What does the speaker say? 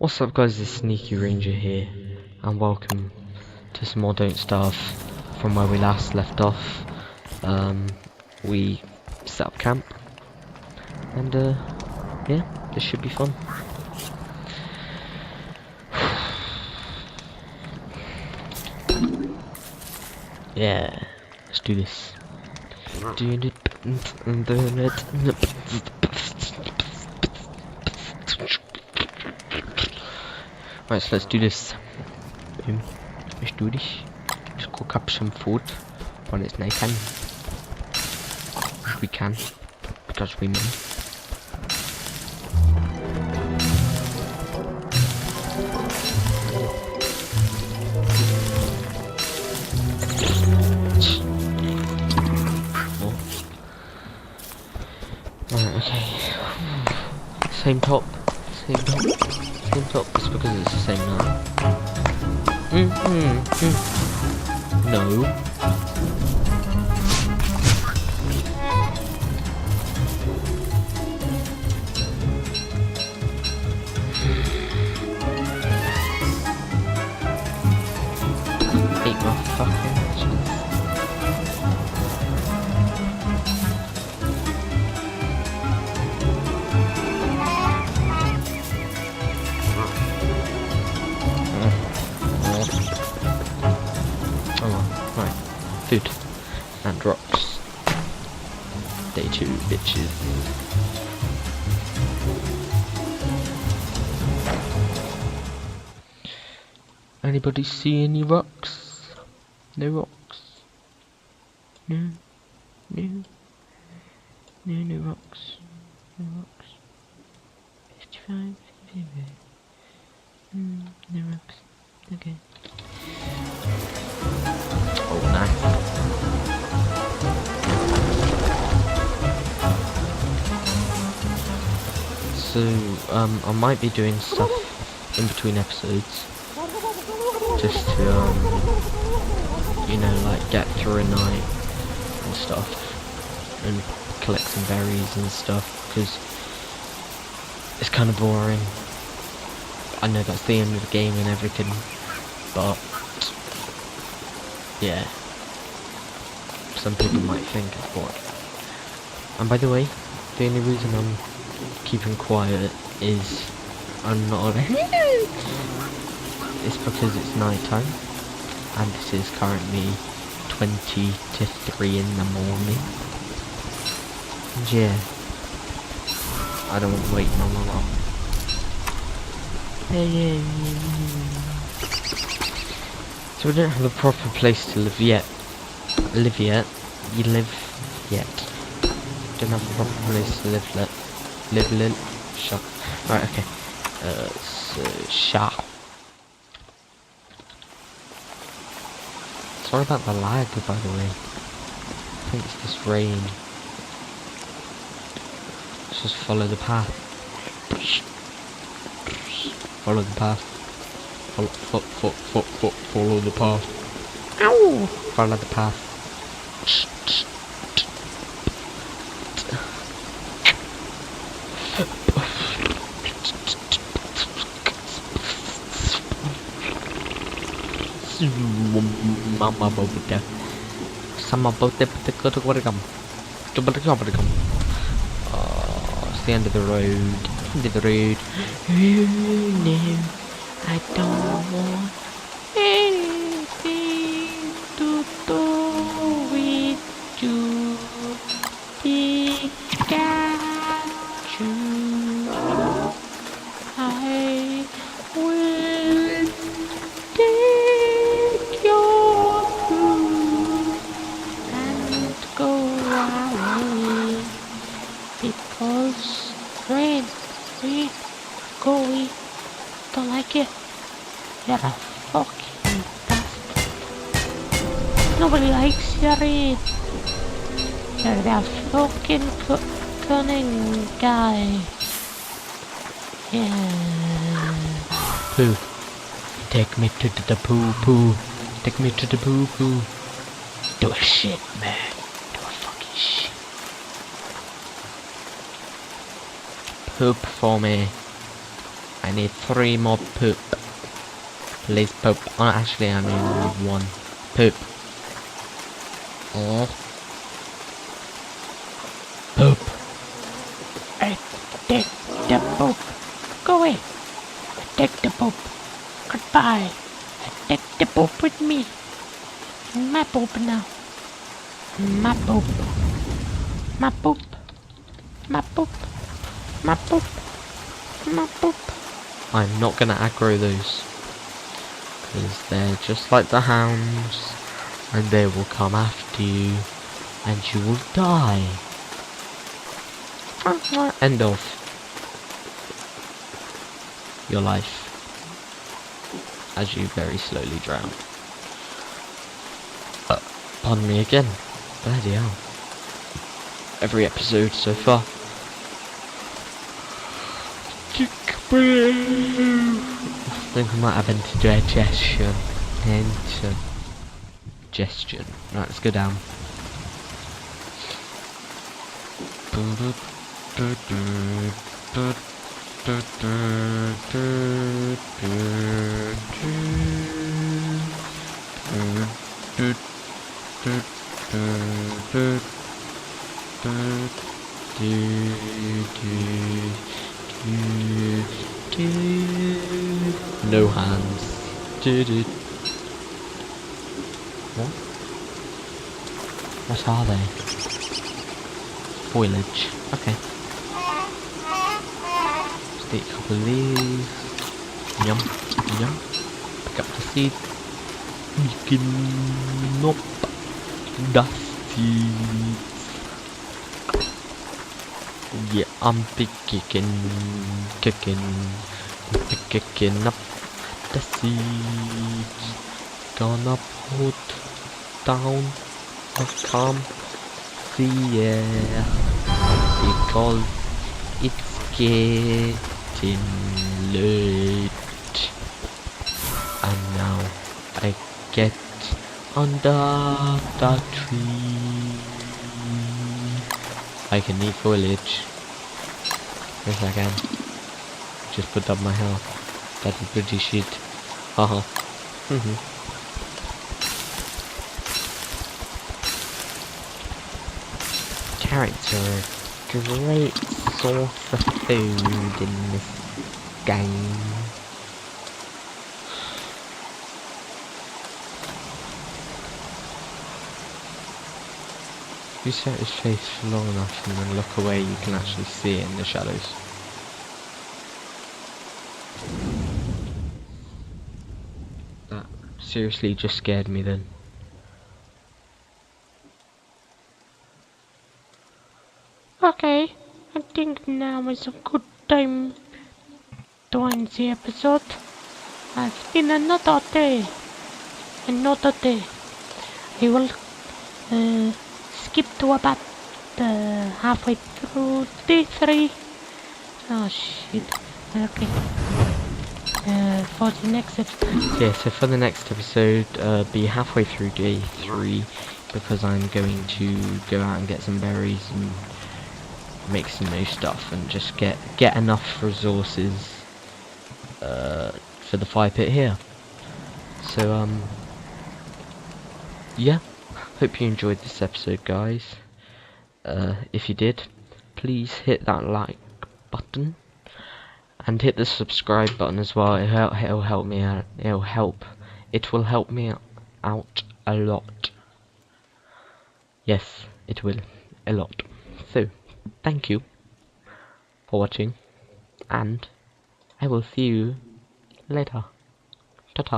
What's up guys, it's Sneaky Ranger here, and welcome to some more Don't Starve from where we last left off. We set up camp, and yeah, this should be fun. Yeah, let's do this. Right, so let's do this. Let's do this. Let's cook up some food when it's night time. We can, because we may. Right, okay. Same top. It's because it's the same night. No. Eat my fucking cheese. Food and rocks. Day 2, bitches. Anybody see any rocks? No rocks. No rocks. No rocks. 55, 55. No rocks. Okay. Oh, nice. So, I might be doing stuff in between episodes, just to, you know, like get through a night and stuff, and collect some berries and stuff, because it's kind of boring. I know that's the end of the game and everything, but yeah, some people might think it's boring. And by the way, the only reason I'm keeping quiet is I'm not it's because it's night time, and this is currently 20 to 3 in the morning. And yeah, I don't want to wake my mum up. So we don't have a proper place to live yet. You live yet. Don't have a proper place to live yet. Shut. Right, okay. So, shut. Sorry about the lag, by the way. I think it's this rain. Let's just follow the path. Follow the path. Follow the path. Ow! Follow the path. Mama bote. Sama bote it's the end of the road. Oh no, I don't want anything to do with you, Pikachu. I will take your food and go away, because friends, we don't like it. You're a fucking bastard. Nobody likes you, Reed. You're that fucking cunning guy. Yeah. Pooh. Take me to the poo. Take me to the poo. Do a shit, man. Do a fucking shit. Poop for me. I I need 3 more poop. Please poop. Oh, actually, I mean 1 poop. Oh. Poop. I take the poop. Go away. I take the poop. Goodbye. I take the poop with me. My poop now. My poop. My poop. My poop. My poop. My poop. I'm not gonna aggro those. Because they're just like the hounds. And they will come after you. And you will die. End of your life. As you very slowly drown. Pardon me again. Bloody hell. Every episode so far. I think I might have indigestion. Indigestion. Right, let's go down. No hands. What? What are they? Foliage. Okay. Just eat a couple of these. Yum. Yum. Pick up the seed. You can nop the seeds. Yeah, I'm kicking up the seeds. Gonna put down the camp here because it's getting late, and now I get under the tree. I can eat foliage. Yes, I can. Just put up my health. That's pretty shit. Haha. Carrots are a great source of food in this game. If you set his face for long enough and then look away, you can actually see it in the shadows. That seriously just scared me then. Okay, I think now is a good time to end the episode. It's been another day. Another day. I will skip to about halfway through day 3. Oh shit. Okay. For the next episode. Yeah, so for the next episode, be halfway through day 3, because I'm going to go out and get some berries and make some new stuff and just get enough resources for the fire pit here. So yeah, hope you enjoyed this episode, guys. If you did, please hit that like button and hit the subscribe button as well. It'll help me out. It will help me out a lot. Yes, it will, a lot. So thank you for watching, and I will see you later.